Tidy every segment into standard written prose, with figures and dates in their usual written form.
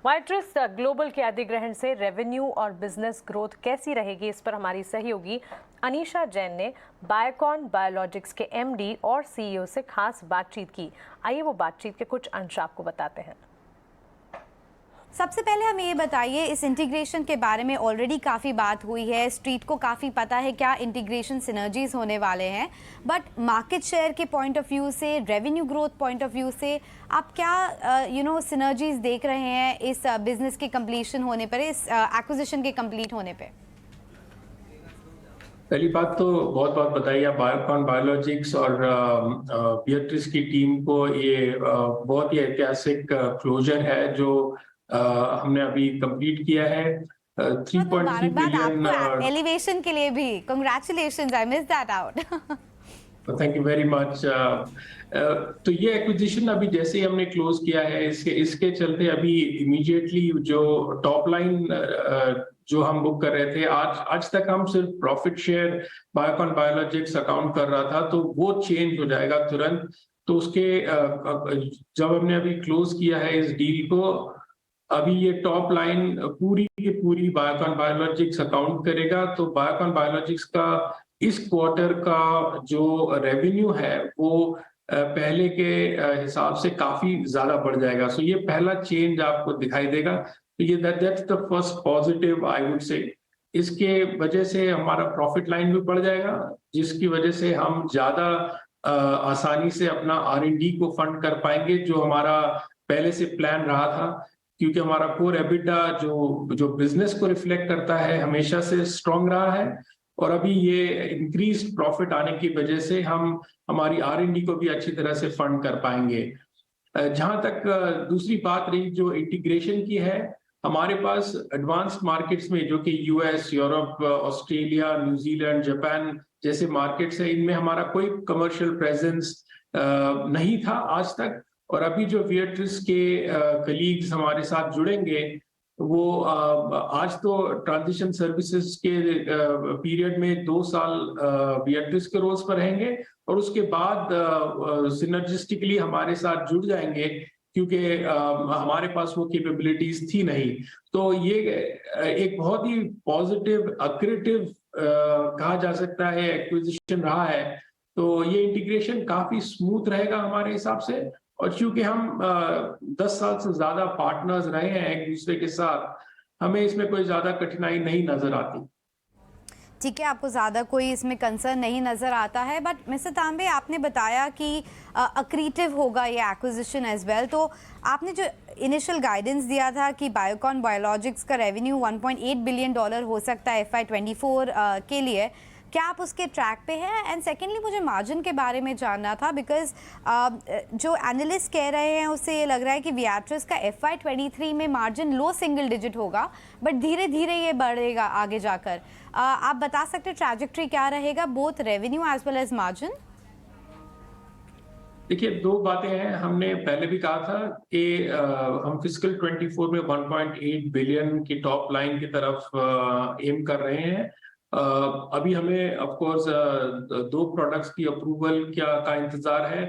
वाइट्रिस global के अधिग्रहण से रेवेन्यू और बिजनेस ग्रोथ कैसी रहेगी, इस पर हमारी सहयोगी अनीशा जैन ने बायोकॉन बायोलॉजिक्स के एमडी और सीईओ से खास बातचीत की। आइए वो बातचीत के कुछ अंश आपको बताते हैं। सबसे पहले हमें ये बताइए, इस इंटीग्रेशन के बारे में ऑलरेडी काफ़ी बात हुई है, स्ट्रीट को काफ़ी पता है क्या इंटीग्रेशन सिनर्जीज होने वाले हैं, बट मार्केट शेयर के पॉइंट ऑफ व्यू से, revenue growth point of view से आप क्या सिनर्जीज देख रहे हैं इस बिजनेस के कंप्लीशन होने पर, इस एक्विजिशन के कंप्लीट होने पे? पहली बात तो बहुत बहुत बताइए आप बायोकॉन बायोलॉजिक्स और बियाट्रिस की टीम को, ये बहुत ही ऐतिहासिक क्लोजर है जो हमने अभी कंप्लीट किया है। 3.3 बिलियन। एलिवेशन के लिए भी congratulations, I miss that out. Thank you very much. तो ये एक्विजिशन अभी जैसे ही हमने क्लोज किया है, इसके इसके चलते अभी इमीडिएटली जो टॉप लाइन जो हम बुक कर रहे थे, आज तक हम सिर्फ profit share Biocon biologics account कर रहा था, तो वो चेंज हो जाएगा तुरंत। तो उसके जब हमने अभी क्लोज किया है इस डील को, अभी ये टॉप लाइन पूरी की पूरी बायोकॉन बायोलॉजिक्स अकाउंट करेगा। तो बायोकॉन बायोलॉजिक्स का इस क्वार्टर का जो रेवेन्यू है वो पहले के हिसाब से काफी ज्यादा बढ़ जाएगा। सो ये पहला चेंज आपको दिखाई देगा। तो ये that's the first positive I would say. इसके वजह से हमारा प्रॉफिट लाइन भी बढ़ जाएगा, जिसकी वजह से हम ज्यादा आसानी से अपना R&D को फंड कर पाएंगे, जो हमारा पहले से प्लान रहा था। क्योंकि हमारा कोर एबिटा जो बिजनेस को रिफ्लेक्ट करता है, हमेशा से स्ट्रांग रहा है, और अभी ये इंक्रीज प्रॉफिट आने की वजह से हम हमारी R&D को भी अच्छी तरह से फंड कर पाएंगे। जहां तक दूसरी बात रही जो इंटीग्रेशन की है, हमारे पास एडवांस्ड मार्केट्स में, जो कि US, Europe, Australia, New Zealand, Japan जैसे मार्केट्स है, इनमें हमारा कोई कमर्शियल प्रेजेंस नहीं था आज तक। और अभी जो वियाट्रिस के कलीग्स हमारे साथ जुड़ेंगे, वो आज तो ट्रांजिशन सर्विसेज के पीरियड में 2 साल वियाट्रिस के रोल्स पर रहेंगे, और उसके बाद सिनर्जिस्टिकली हमारे साथ जुड़ जाएंगे, क्योंकि हमारे पास वो कैपेबिलिटीज थी नहीं। तो ये एक बहुत ही पॉजिटिव अक्रेटिव कहा जा सकता है एक्विजिशन रहा है। तो ये इंटीग्रेशन काफी स्मूथ रहेगा हमारे हिसाब से, और क्योंकि हम 10 साल से ज्यादा पार्टनर्स रहे हैं एक दूसरे के साथ, हमें इसमें कोई ज्यादा कठिनाई नहीं नजर आती। ठीक है, आपको ज़्यादा कोई इसमें कंसर्न नहीं नज़र आता है, बट मिस्टर तांबे, आपने बताया कि अक्रीटिव होगा ये एक्विजिशन एज वेल। तो आपने जो इनिशियल गाइडेंस दिया था कि बायोकॉन बायोलॉजिक्स का रेवेन्यू $1.8 बिलियन हो सकता है FY24 के लिए, क्या आप उसके ट्रैक पे हैं? एंड सेकेंडली, मुझे मार्जिन के बारे में जानना था, बिकॉज जो एनालिस्ट कह रहे हैं उससे ये लग रहा है कि वियाट्रिस का FY23 में मार्जिन लो सिंगल डिजिट होगा, बट धीरे धीरे ये बढ़ेगा आगे जाकर। आप बता सकते हैं ट्रैजेक्टरी क्या रहेगा, both revenue as well as margin? देखिए, 2 बातें हैं। हमने पहले भी कहा था कि हम फिस्कल 24 में 1.8 बिलियन की टॉप लाइन की तरफ एम कर रहे हैं। अभी हमें ऑफ कोर्स 2 प्रोडक्ट्स की अप्रूवल का इंतजार है।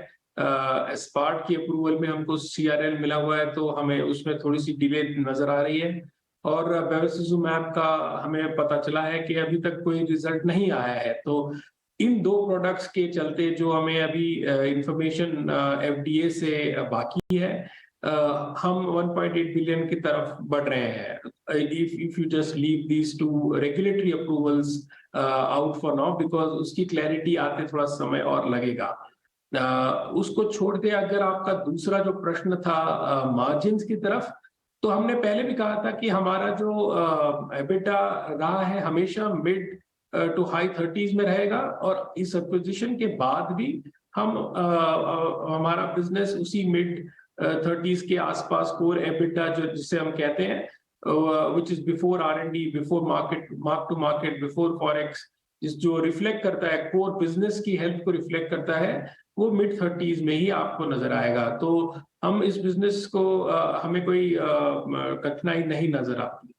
एस्पार्ट की अप्रूवल में हमको CRL मिला हुआ है, तो हमें उसमें थोड़ी सी डिले नजर आ रही है। और बेविसिजुमैब का हमें पता चला है कि अभी तक कोई रिजल्ट नहीं आया है। तो इन 2 प्रोडक्ट्स के चलते जो हमें अभी इंफॉर्मेशन FDA से बाकी है, हम 1.8 बिलियन की तरफ बढ़ रहे हैं। If you just leave these 2 regulatory approvals out for now, because उसकी क्लैरिटी आते थोड़ा समय और लगेगा। उसको छोड़ के अगर आपका दूसरा जो प्रश्न था मार्जिन्स की तरफ, तो हमने पहले भी कहा था कि हमारा जो एबिटा रहा है हमेशा मिड टू हाई 30s में रहेगा, और इस एक्विजिशन के बाद भी हम हमारा बिजनेस उसी मिड 30s के आसपास कोर एबिटा जो जिसे हम कहते हैं, which is before R&D, before mark to market, before forex, जो रिफ्लेक्ट करता है कोर बिजनेस की हेल्थ को रिफ्लेक्ट करता है, वो मिड 30s में ही आपको नजर आएगा। तो हम इस बिजनेस को हमें कोई कठिनाई नहीं नजर आती।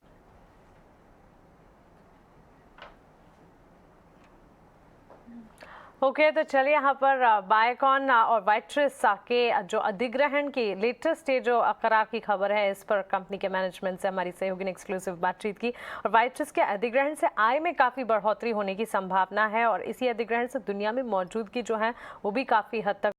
ओके, तो चलिए यहाँ पर बायोकॉन और वाइट्रिस के जो अधिग्रहण की लेटेस्ट स्टेज जो करार की खबर है, इस पर कंपनी के मैनेजमेंट से हमारी सहयोगी ने एक्सक्लूसिव बातचीत की। और वाइट्रिस के अधिग्रहण से आय में काफ़ी बढ़ोतरी होने की संभावना है और इसी अधिग्रहण से दुनिया में मौजूदगी जो है वो भी काफ़ी हद तक